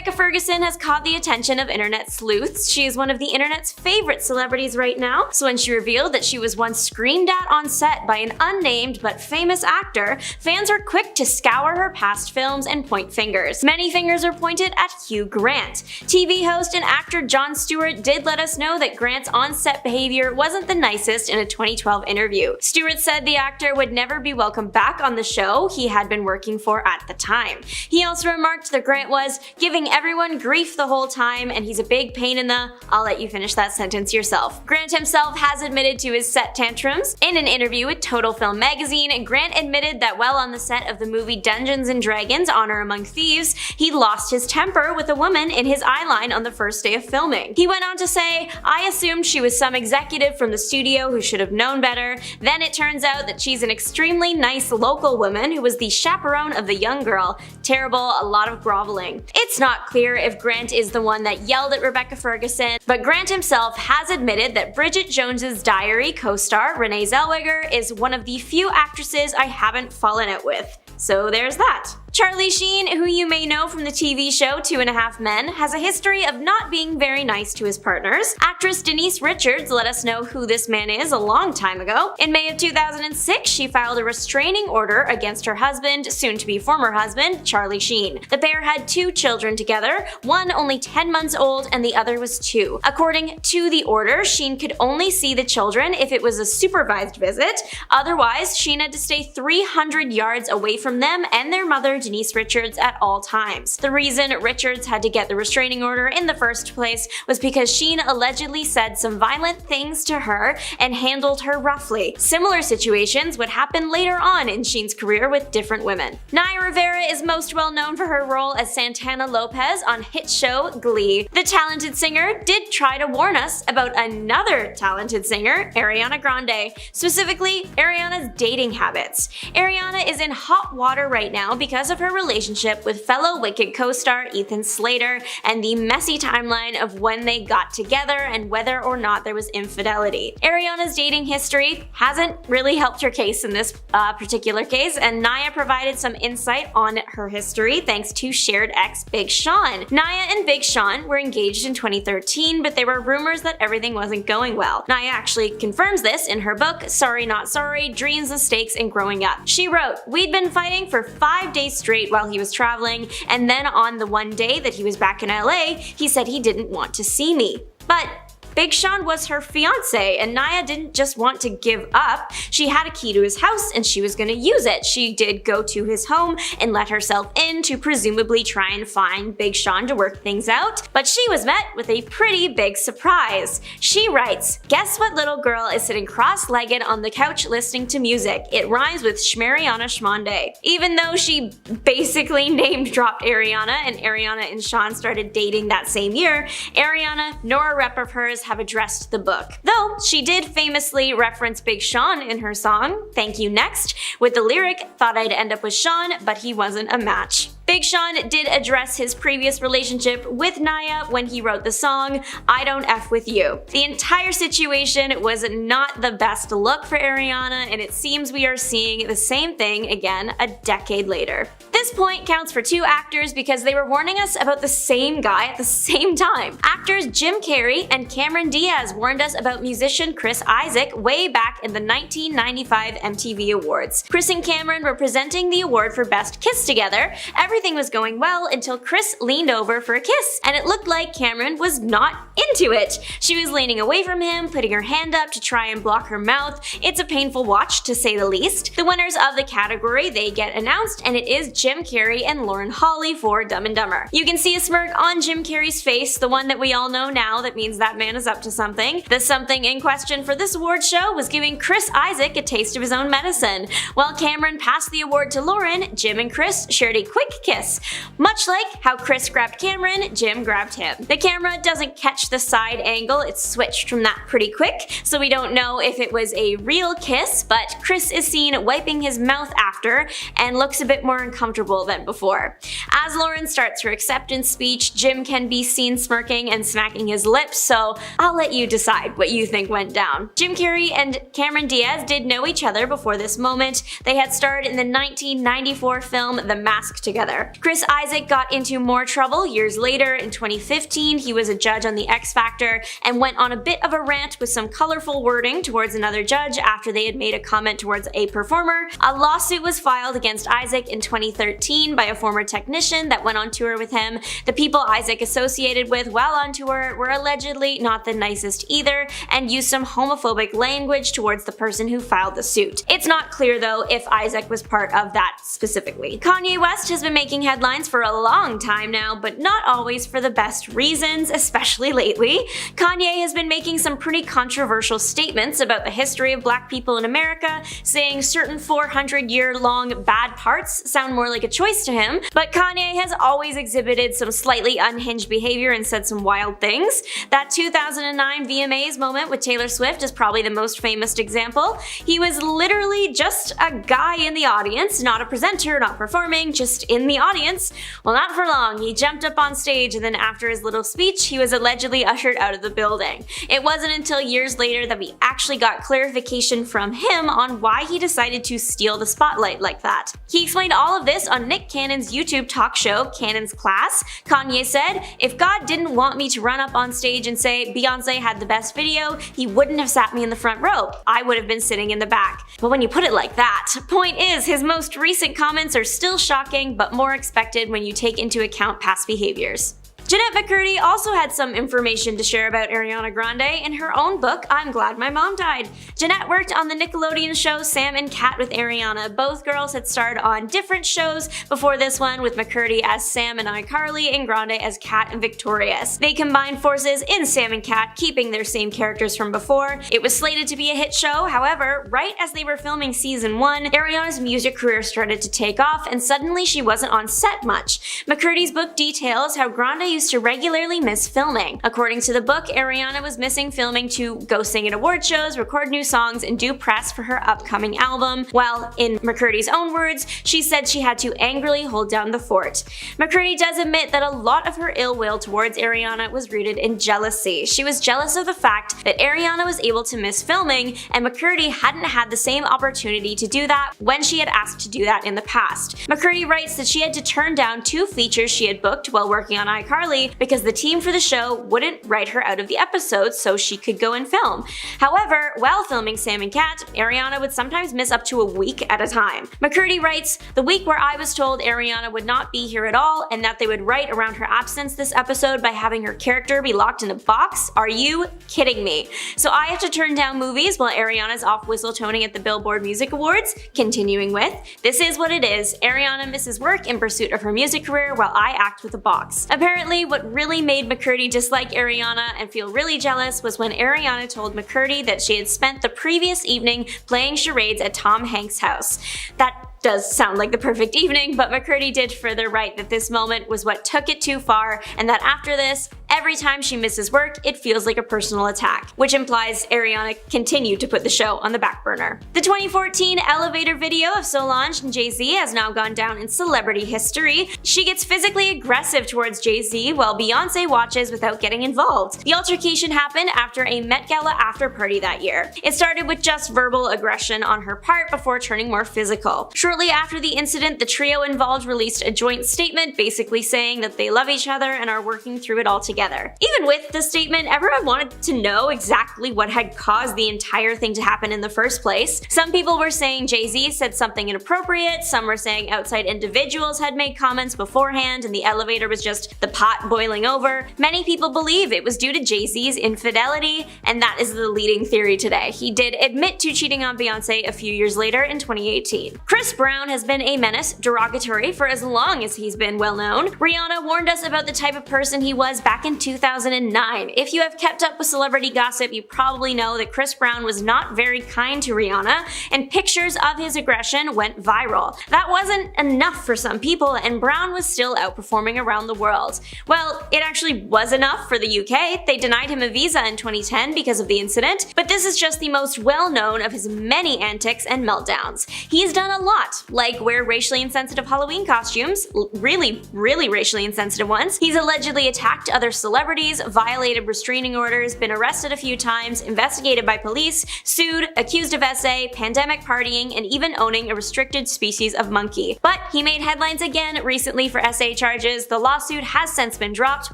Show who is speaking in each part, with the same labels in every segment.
Speaker 1: Rebecca Ferguson has caught the attention of internet sleuths. She is one of the internet's favorite celebrities right now, so when she revealed that she was once screamed at on set by an unnamed but famous actor, fans were quick to scour her past films and point fingers. Many fingers are pointed at Hugh Grant. TV host and actor Jon Stewart did let us know that Grant's on-set behavior wasn't the nicest in a 2012 interview. Stewart said the actor would never be welcome back on the show he had been working for at the time. He also remarked that Grant was giving everyone grief the whole time and he's a big pain in the… I'll let you finish that sentence yourself. Grant himself has admitted to his set tantrums. In an interview with Total Film magazine, Grant admitted that while on the set of the movie Dungeons & Dragons: Honor Among Thieves, he lost his temper with a woman in his eyeline on the first day of filming. He went on to say, "I assumed she was some executive from the studio who should have known better. Then it turns out that she's an extremely nice local woman who was the chaperone of the young girl. Terrible, a lot of groveling." It's not clear if Grant is the one that yelled at Rebecca Ferguson, but Grant himself has admitted that Bridget Jones's Diary co-star Renee Zellweger is one of the few actresses I haven't fallen out with. So there's that. Charlie Sheen, who you may know from the TV show 2.5 Men, has a history of not being very nice to his partners. Actress Denise Richards let us know who this man is a long time ago. In May of 2006, she filed a restraining order against her husband, soon-to-be former husband, Charlie Sheen. The pair had 2 children together, one only 10 months old and the other was 2. According to the order, Sheen could only see the children if it was a supervised visit. Otherwise, Sheen had to stay 300 yards away from them and their mother, Denise Richards, at all times. The reason Richards had to get the restraining order in the first place was because Sheen allegedly said some violent things to her and handled her roughly. Similar situations would happen later on in Sheen's career with different women. Naya Rivera is most well known for her role as Santana Lopez on hit show Glee. The talented singer did try to warn us about another talented singer, Ariana Grande, specifically Ariana's dating habits. Ariana is in hot water right now because of her relationship with fellow Wicked co-star Ethan Slater and the messy timeline of when they got together and whether or not there was infidelity. Ariana's dating history hasn't really helped her case in this particular case, and Naya provided some insight on her history thanks to shared ex Big Sean. Naya and Big Sean were engaged in 2013, but there were rumors that everything wasn't going well. Naya actually confirms this in her book, Sorry Not Sorry: Dreams, Mistakes, and Growing Up. She wrote, "We'd been fighting for 5 days straight while he was traveling, and then on the one day that he was back in LA, he said he didn't want to see me. But Big Sean was her fiance, and Naya didn't just want to give up. She had a key to his house and she was gonna use it. She did go to his home and let herself in to presumably try and find Big Sean to work things out, but she was met with a pretty big surprise." She writes, "Guess what little girl is sitting cross-legged on the couch listening to music? It rhymes with Shmariana Shmonday." Even though she basically name-dropped Ariana and Ariana and Sean started dating that same year, Ariana nor a rep of hers have addressed the book. Though she did famously reference Big Sean in her song, Thank You Next, with the lyric, "Thought I'd end up with Sean, but he wasn't a match." Big Sean did address his previous relationship with Naya when he wrote the song, I Don't F With You. The entire situation was not the best look for Ariana, and it seems we are seeing the same thing again a decade later. This point counts for 2 actors because they were warning us about the same guy at the same time. Actors Jim Carrey and Cameron Diaz warned us about musician Chris Isaak way back in the 1995 MTV Awards. Chris and Cameron were presenting the award for Best Kiss together. Everything was going well until Chris leaned over for a kiss, and it looked like Cameron was not into it. She was leaning away from him, putting her hand up to try and block her mouth. It's a painful watch, to say the least. The winners of the category, they get announced, and it is Jim Carrey and Lauren Holly for Dumb and Dumber. You can see a smirk on Jim Carrey's face, the one that we all know now that means that man is up to something. The something in question for this award show was giving Chris Isaak a taste of his own medicine. While Cameron passed the award to Lauren, Jim and Chris shared a quick kiss. Much like how Chris grabbed Cameron, Jim grabbed him. The camera doesn't catch the side angle, it's switched from that pretty quick, so we don't know if it was a real kiss, but Chris is seen wiping his mouth after and looks a bit more uncomfortable than before. As Lauren starts her acceptance speech, Jim can be seen smirking and smacking his lips, so I'll let you decide what you think went down. Jim Carrey and Cameron Diaz did know each other before this moment. They had starred in the 1994 film The Mask together. together. Chris Isaak got into more trouble years later. In 2015, he was a judge on the X Factor and went on a bit of a rant with some colorful wording towards another judge after they had made a comment towards a performer. A lawsuit was filed against Isaak in 2013 by a former technician that went on tour with him. The people Isaak associated with while on tour were allegedly not the nicest either and used some homophobic language towards the person who filed the suit. It's not clear though if Isaak was part of that specifically. Kanye West has been making headlines for a long time now, but not always for the best reasons, especially lately. Kanye has been making some pretty controversial statements about the history of black people in America, saying certain 400-year-long bad parts sound more like a choice to him, but Kanye has always exhibited some slightly unhinged behavior and said some wild things. That 2009 VMAs moment with Taylor Swift is probably the most famous example. He was literally just a guy in the audience, not a presenter, not performing, just in the audience. Well, not for long. He jumped up on stage and then after his little speech, he was allegedly ushered out of the building. It wasn't until years later that we actually got clarification from him on why he decided to steal the spotlight like that. He explained all of this on Nick Cannon's YouTube talk show, Cannon's Class. Kanye said, "If God didn't want me to run up on stage and say Beyonce had the best video, he wouldn't have sat me in the front row. I would have been sitting in the back." But when you put it like that, point is, his most recent comments are still shocking, but more expected when you take into account past behaviors. Jeanette McCurdy also had some information to share about Ariana Grande in her own book, I'm Glad My Mom Died. Jeanette worked on the Nickelodeon show Sam and Cat with Ariana. Both girls had starred on different shows before this one, with McCurdy as Sam and iCarly and Grande as Cat and Victorious. They combined forces in Sam and Cat, keeping their same characters from before. It was slated to be a hit show, however, right as they were filming season 1, Ariana's music career started to take off and suddenly she wasn't on set much. McCurdy's book details how Grande used to regularly miss filming. According to the book, Ariana was missing filming to go sing at award shows, record new songs, and do press for her upcoming album, while in McCurdy's own words, she said she had to angrily hold down the fort. McCurdy does admit that a lot of her ill will towards Ariana was rooted in jealousy. She was jealous of the fact that Ariana was able to miss filming, and McCurdy hadn't had the same opportunity to do that when she had asked to do that in the past. McCurdy writes that she had to turn down 2 features she had booked while working on iCarly because the team for the show wouldn't write her out of the episodes so she could go and film. However, while filming Sam and Cat, Ariana would sometimes miss up to a week at a time. McCurdy writes, "The week where I was told Ariana would not be here at all and that they would write around her absence this episode by having her character be locked in a box? Are you kidding me? So I have to turn down movies while Ariana's off whistle-toning at the Billboard Music Awards?" Continuing with, "This is what it is. Ariana misses work in pursuit of her music career while I act with a box." Apparently, what really made McCurdy dislike Ariana and feel really jealous was when Ariana told McCurdy that she had spent the previous evening playing charades at Tom Hanks' house. That does sound like the perfect evening, but McCurdy did further write that this moment was what took it too far, and that after this, every time she misses work, it feels like a personal attack, which implies Ariana continued to put the show on the back burner. The 2014 elevator video of Solange and Jay-Z has now gone down in celebrity history. She gets physically aggressive towards Jay-Z while Beyonce watches without getting involved. The altercation happened after a Met Gala after party that year. It started with just verbal aggression on her part before turning more physical. Shortly after the incident, the trio involved released a joint statement basically saying that they love each other and are working through it all together. Even with the statement, everyone wanted to know exactly what had caused the entire thing to happen in the first place. Some people were saying Jay-Z said something inappropriate, some were saying outside individuals had made comments beforehand and the elevator was just the pot boiling over. Many people believe it was due to Jay-Z's infidelity, and that is the leading theory today. He did admit to cheating on Beyonce a few years later in 2018. Chris Brown has been a menace, derogatory, for as long as he's been well known. Rihanna warned us about the type of person he was back in 2009. If you have kept up with celebrity gossip, you probably know that Chris Brown was not very kind to Rihanna, and pictures of his aggression went viral. That wasn't enough for some people, and Brown was still outperforming around the world. Well, it actually was enough for the UK. They denied him a visa in 2010 because of the incident, but this is just the most well-known of his many antics and meltdowns. He's done a lot lot, like wear racially insensitive Halloween costumes, really racially insensitive ones. He's allegedly attacked other celebrities, violated restraining orders, been arrested a few times, investigated by police, sued, accused of SA, pandemic partying, and even owning a restricted species of monkey. But he made headlines again recently for SA charges. The lawsuit has since been dropped,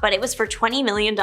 Speaker 1: but it was for $20 million.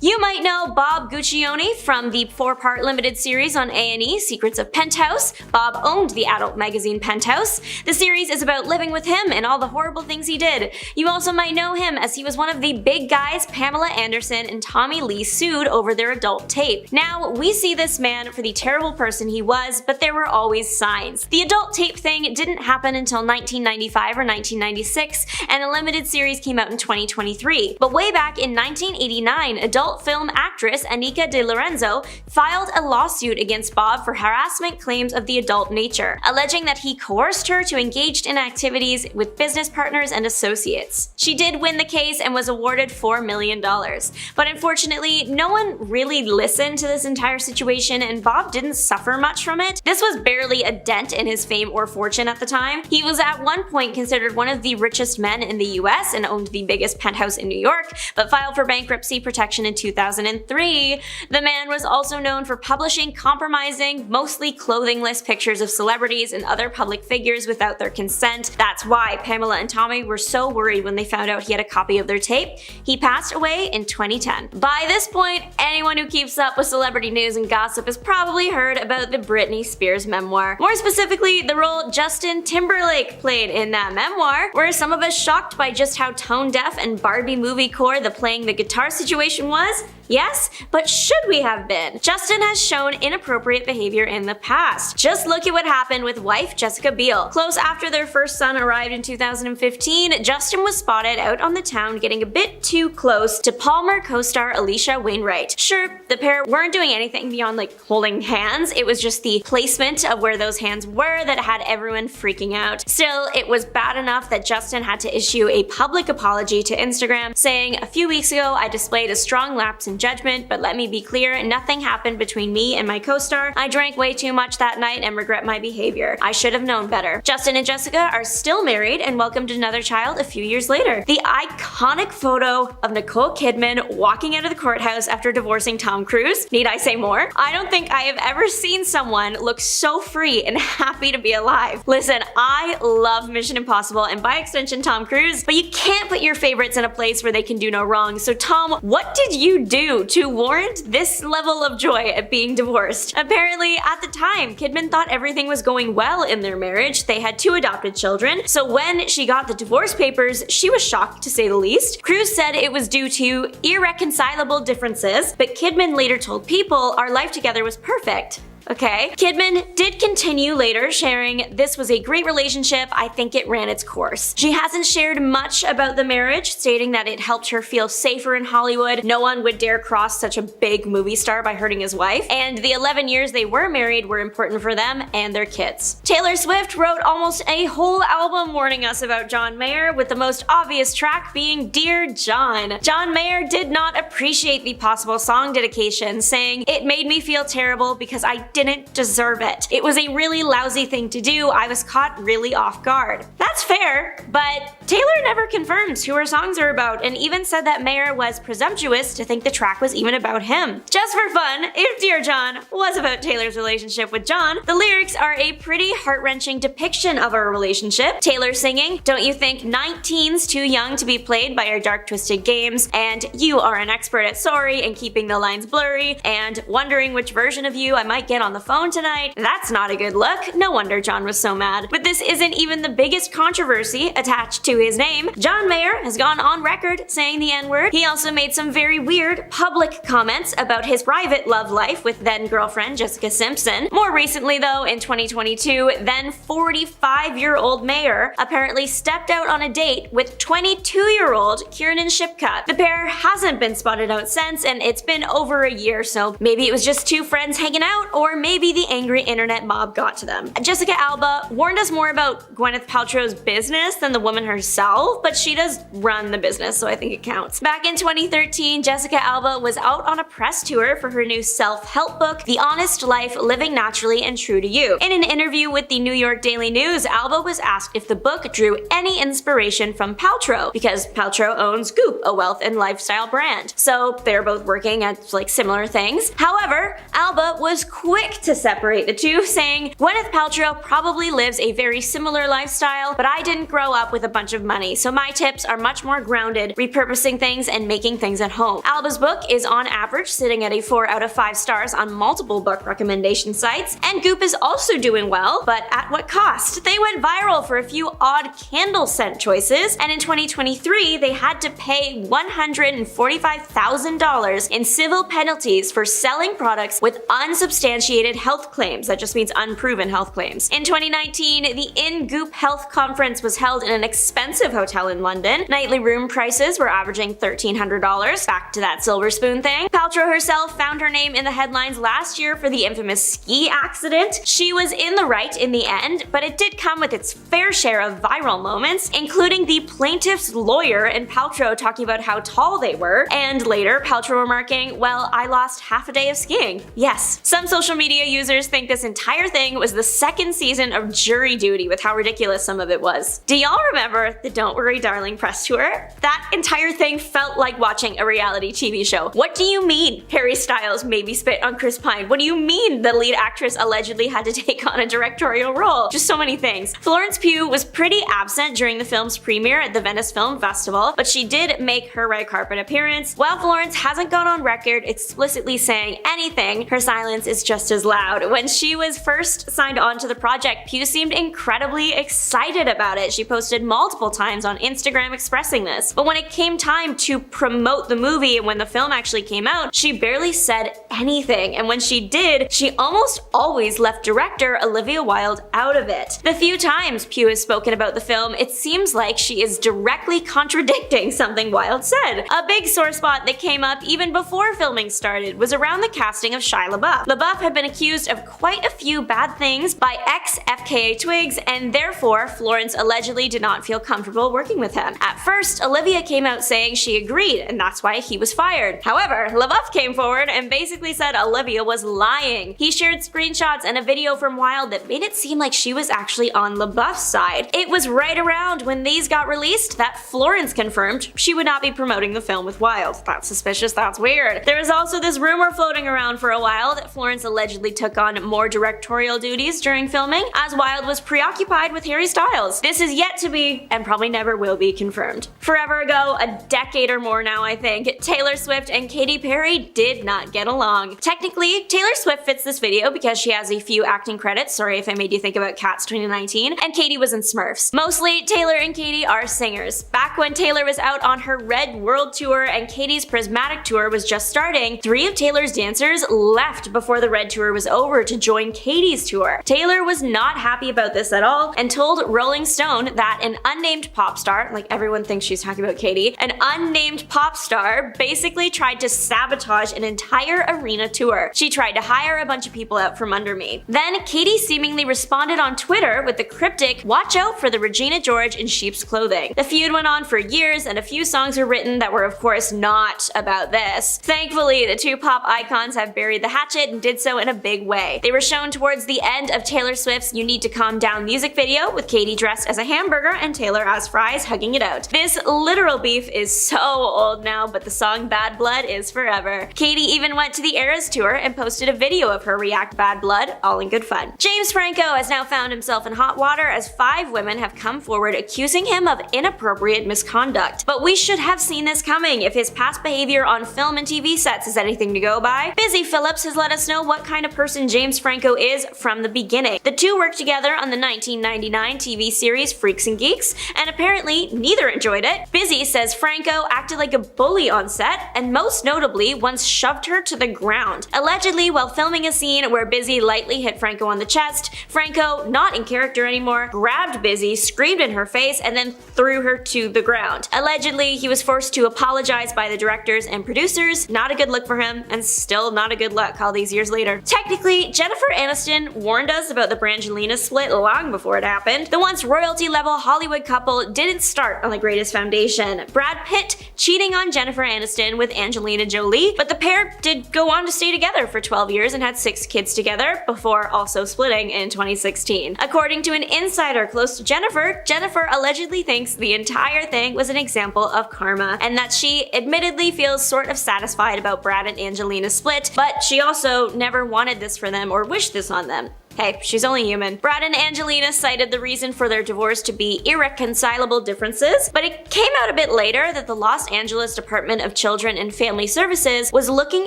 Speaker 1: You might know Bob Guccione from the 4-part limited series on A&E, Secrets of Penthouse. Bob owned the adult magazine Penthouse. The series is about living with him and all the horrible things he did. You also might know him as he was one of the big guys Pamela Anderson and Tommy Lee sued over their adult tape. Now, we see this man for the terrible person he was, but there were always signs. The adult tape thing didn't happen until 1995 or 1996, and a limited series came out in 2023. But way back in 1989, adult film actress Anika De Lorenzo filed a lawsuit against Bob for harassment claims of the adult nature, alleging that he coerced her to engage in activities with business partners and associates. She did win the case and was awarded $4 million. But unfortunately, no one really listened to this entire situation, and Bob didn't suffer much from it. This was barely a dent in his fame or fortune at the time. He was at one point considered one of the richest men in the US and owned the biggest penthouse in New York, but filed for bankruptcy protection in 2003. The man was also known for publishing compromising, mostly clothingless pictures of celebrities and other public figures without their consent. That's why Pamela and Tommy were so worried when they found out he had a copy of their tape. He passed away in 2010. By this point, anyone who keeps up with celebrity news and gossip has probably heard about the Britney Spears memoir. More specifically, the role Justin Timberlake played in that memoir. Were some of us shocked by just how tone-deaf and Barbie movie-core the playing the guitar situation was? Yes, but should we have been? Justin has shown inappropriate behavior in the past. Just look at what happened with wife Jessica Biel. Close after their first son arrived in 2015, Justin was spotted out on the town getting a bit too close to Palmer co-star Alicia Wainwright. Sure, the pair weren't doing anything beyond holding hands, it was just the placement of where those hands were that had everyone freaking out. Still, it was bad enough that Justin had to issue a public apology to Instagram, saying, "A few weeks ago I displayed a strong lapse in judgment, but let me be clear, nothing happened between me and my co-star. I drank way too much that night and regret my behavior. I should have known better." Justin and Jessica are still married and welcomed another child a few years later. The iconic photo of Nicole Kidman walking out of the courthouse after divorcing Tom Cruise. Need I say more? I don't think I have ever seen someone look so free and happy to be alive. Listen, I love Mission Impossible and by extension Tom Cruise, but you can't put your favorites in a place where they can do no wrong. So Tom, what did you do to warrant this level of joy at being divorced? Apparently, at the time, Kidman thought everything was going well in their marriage. They had 2 adopted children, so when she got the divorce papers, she was shocked to say the least. Cruise said it was due to irreconcilable differences, but Kidman later told People our life together was perfect. Okay. Kidman did continue later, sharing, "This was a great relationship. I think it ran its course." She hasn't shared much about the marriage, stating that it helped her feel safer in Hollywood. No one would dare cross such a big movie star by hurting his wife, and the 11 years they were married were important for them and their kids. Taylor Swift wrote almost a whole album warning us about John Mayer, with the most obvious track being Dear John. John Mayer did not appreciate the possible song dedication, saying, "It made me feel terrible because I didn't deserve it. It was a really lousy thing to do. I was caught really off guard." That's fair, but Taylor never confirms who her songs are about, and even said that Mayer was presumptuous to think the track was even about him. Just for fun, if Dear John was about Taylor's relationship with John, the lyrics are a pretty heart-wrenching depiction of our relationship. Taylor singing, "Don't you think 19's too young to be played by our dark twisted games, and you are an expert at sorry and keeping the lines blurry, and wondering which version of you I might get on the phone tonight. That's not a good look." No wonder John was so mad. But this isn't even the biggest controversy attached to his name. John Mayer has gone on record saying the N-word. He also made some very weird public comments about his private love life with then-girlfriend Jessica Simpson. More recently though, in 2022, then 45-year-old Mayer apparently stepped out on a date with 22-year-old Kiernan Shipka. The pair hasn't been spotted out since, and it's been over a year, so maybe it was just 2 friends hanging out, or maybe the angry internet mob got to them. Jessica Alba warned us more about Gwyneth Paltrow's show's business than the woman herself, but she does run the business, so I think it counts. Back in 2013, Jessica Alba was out on a press tour for her new self-help book, The Honest Life: Living Naturally and True to You. In an interview with the New York Daily News, Alba was asked if the book drew any inspiration from Paltrow, because Paltrow owns Goop, a wealth and lifestyle brand. So they're both working at like similar things. However, Alba was quick to separate the two, saying, "Gwyneth Paltrow probably lives a very similar lifestyle, but I didn't grow up with a bunch of money, so my tips are much more grounded, repurposing things and making things at home." Alba's book is on average sitting at a 4 out of 5 stars on multiple book recommendation sites, and Goop is also doing well, but at what cost? They went viral for a few odd candle scent choices, and in 2023 they had to pay $145,000 in civil penalties for selling products with unsubstantiated health claims. That just means unproven health claims. In 2019, the In Goop Health Conference was held in an expensive hotel in London. Nightly room prices were averaging $1,300. Back to that silver spoon thing. Paltrow herself found her name in the headlines last year for the infamous ski accident. She was in the right in the end, but it did come with its fair share of viral moments, including the plaintiff's lawyer and Paltrow talking about how tall they were, and later Paltrow remarking, "Well, I lost half a day of skiing." Yes, some social media users think this entire thing was the second season of Jury Duty with how ridiculous some of it was. Do y'all remember the Don't Worry Darling press tour? That entire thing felt like watching a reality TV show. What do you mean Harry Styles maybe spit on Chris Pine? What do you mean the lead actress allegedly had to take on a directorial role? Just so many things. Florence Pugh was pretty absent during the film's premiere at the Venice Film Festival, but she did make her red carpet appearance. While Florence hasn't gone on record explicitly saying anything, her silence is just as loud. When she was first signed on to the project, Pugh seemed incredibly excited about it. She posted multiple times on Instagram expressing this. But when it came time to promote the movie and when the film actually came out, she barely said anything. And when she did, she almost always left director Olivia Wilde out of it. The few times Pugh has spoken about the film, it seems like she is directly contradicting something Wilde said. A big sore spot that came up even before filming started was around the casting of Shia LaBeouf. LaBeouf had been accused of quite a few bad things by ex-FKA Twigs, and therefore Florence allegedly did not feel comfortable working with him. At first, Olivia came out saying she agreed, and that's why he was fired. However, LaBeouf came forward and basically said Olivia was lying. He shared screenshots and a video from Wilde that made it seem like she was actually on LaBeouf's side. It was right around when these got released that Florence confirmed she would not be promoting the film with Wilde. That's suspicious, that's weird. There was also this rumor floating around for a while that Florence allegedly took on more directorial duties during filming, as Wilde was preoccupied with Harry Styles. This is yet to be, and probably never will be, confirmed. Forever ago, a decade or more now I think, Taylor Swift and Katy Perry did not get along. Technically, Taylor Swift fits this video because she has a few acting credits, sorry if I made you think about Cats 2019, and Katy was in Smurfs. Mostly, Taylor and Katy are singers. Back when Taylor was out on her Red World Tour and Katy's Prismatic Tour was just starting, 3 of Taylor's dancers left before the Red Tour was over to join Katy's tour. Taylor was not happy about this at all and told Rolling Stone that an unnamed pop star, like everyone thinks she's talking about Katy, an unnamed pop star basically tried to sabotage an entire arena tour. She tried to hire a bunch of people out from under me. Then Katy seemingly responded on Twitter with the cryptic, "Watch out for the Regina George in sheep's clothing." The feud went on for years and a few songs were written that were of course not about this. Thankfully, the two pop icons have buried the hatchet and did so in a big way. They were shown towards the end of Taylor Swift's You Need to Calm Down music video with Katy dressed as a hamburger and Taylor as fries hugging it out. This literal beef is so old now, but the song Bad Blood is forever. Katy even went to the Eras tour and posted a video of her react Bad Blood, all in good fun. James Franco has now found himself in hot water as 5 women have come forward accusing him of inappropriate misconduct. But we should have seen this coming if his past behavior on film and TV sets is anything to go by. Busy Phillips has let us know what kind of person James Franco is from the beginning. The two worked together on the 1999 TV series Freaks and Geeks, and apparently neither enjoyed it. Busy says Franco acted like a bully on set, and most notably once shoved her to the ground. Allegedly, while filming a scene where Busy lightly hit Franco on the chest, Franco, not in character anymore, grabbed Busy, screamed in her face, and then threw her to the ground. Allegedly, he was forced to apologize by the directors and producers. Not a good look for him, and still not a good look all these years later. Technically, Jennifer Aniston warned us about the Brangelina split long before it happened. The one once royalty-level Hollywood couple didn't start on the greatest foundation. Brad Pitt cheating on Jennifer Aniston with Angelina Jolie, but the pair did go on to stay together for 12 years and had 6 kids together before also splitting in 2016. According to an insider close to Jennifer, Jennifer allegedly thinks the entire thing was an example of karma and that she admittedly feels sort of satisfied about Brad and Angelina's split, but she also never wanted this for them or wished this on them. Hey, she's only human. Brad and Angelina cited the reason for their divorce to be irreconcilable differences, but it came out a bit later that the Los Angeles Department of Children and Family Services was looking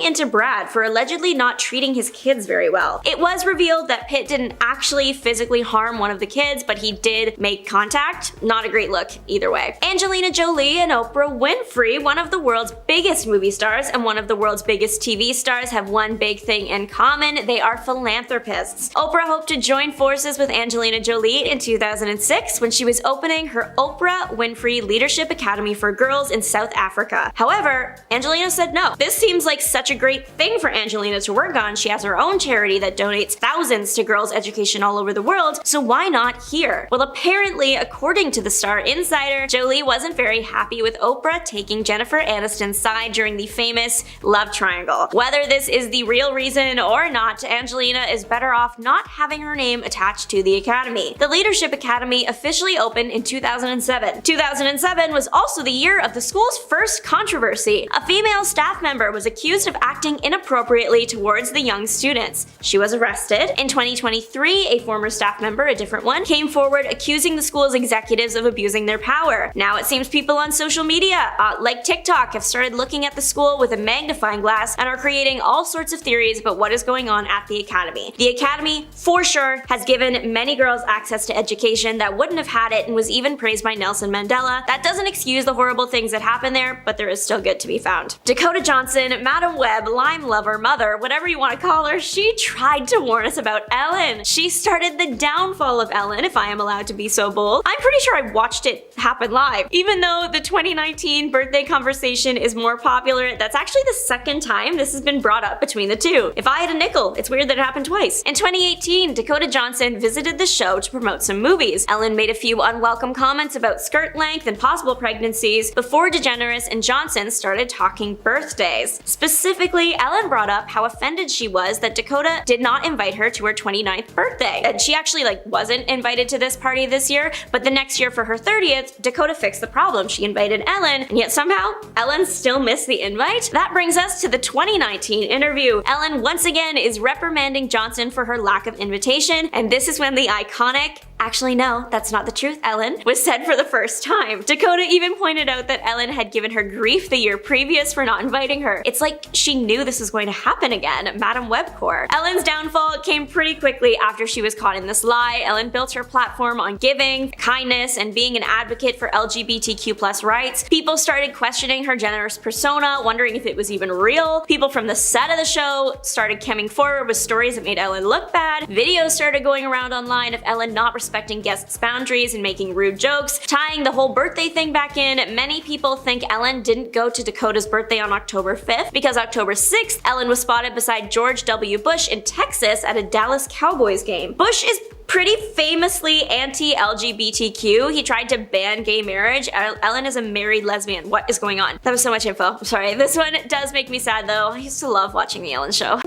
Speaker 1: into Brad for allegedly not treating his kids very well. It was revealed that Pitt didn't actually physically harm one of the kids, but he did make contact. Not a great look either way. Angelina Jolie and Oprah Winfrey, one of the world's biggest movie stars and one of the world's biggest TV stars, have one big thing in common. They are philanthropists. Oprah hoped to join forces with Angelina Jolie in 2006 when she was opening her Oprah Winfrey Leadership Academy for Girls in South Africa. However, Angelina said no. This seems like such a great thing for Angelina to work on. She has her own charity that donates thousands to girls' education all over the world, so why not here? Well, apparently, according to the Star Insider, Jolie wasn't very happy with Oprah taking Jennifer Aniston's side during the famous love triangle. Whether this is the real reason or not, Angelina is better off not having her name attached to the academy. The Leadership Academy officially opened in 2007. 2007 was also the year of the school's first controversy. A female staff member was accused of acting inappropriately towards the young students. She was arrested. In 2023, a former staff member, a different one, came forward accusing the school's executives of abusing their power. Now it seems people on social media, like TikTok, have started looking at the school with a magnifying glass and are creating all sorts of theories about what is going on at the academy. The academy, for sure, has given many girls access to education that wouldn't have had it and was even praised by Nelson Mandela. That doesn't excuse the horrible things that happen there, but there is still good to be found. Dakota Johnson, Madam Web, Lime Lover, Mother, whatever you want to call her, she tried to warn us about Ellen. She started the downfall of Ellen, if I am allowed to be so bold. I'm pretty sure I watched it happen live. Even though the 2019 birthday conversation is more popular, that's actually the second time this has been brought up between the two. If I had a nickel, it's weird that it happened twice. In 2018, Dakota Johnson visited the show to promote some movies. Ellen made a few unwelcome comments about skirt length and possible pregnancies before DeGeneres and Johnson started talking birthdays. Specifically, Ellen brought up how offended she was that Dakota did not invite her to her 29th birthday. And she actually wasn't invited to this party this year, but the next year for her 30th, Dakota fixed the problem. She invited Ellen, and yet somehow Ellen still missed the invite. That brings us to the 2019 interview. Ellen once again is reprimanding Johnson for her lack of invitation, and this is when the iconic "Actually, no, that's not the truth, Ellen" was said for the first time. Dakota even pointed out that Ellen had given her grief the year previous for not inviting her. It's like she knew this was going to happen again, Madam Webcore. Ellen's downfall came pretty quickly after she was caught in this lie. Ellen built her platform on giving, kindness, and being an advocate for LGBTQ+ rights. People started questioning her generous persona, wondering if it was even real. People from the set of the show started coming forward with stories that made Ellen look bad. Videos started going around online of Ellen not respecting guests' boundaries and making rude jokes, tying the whole birthday thing back in. Many people think Ellen didn't go to Dakota's birthday on October 5th because October 6th, Ellen was spotted beside George W. Bush in Texas at a Dallas Cowboys game. Bush is pretty famously anti-LGBTQ. He tried to ban gay marriage. Ellen is a married lesbian. What is going on? That was so much info. I'm sorry. This one does make me sad though. I used to love watching The Ellen Show.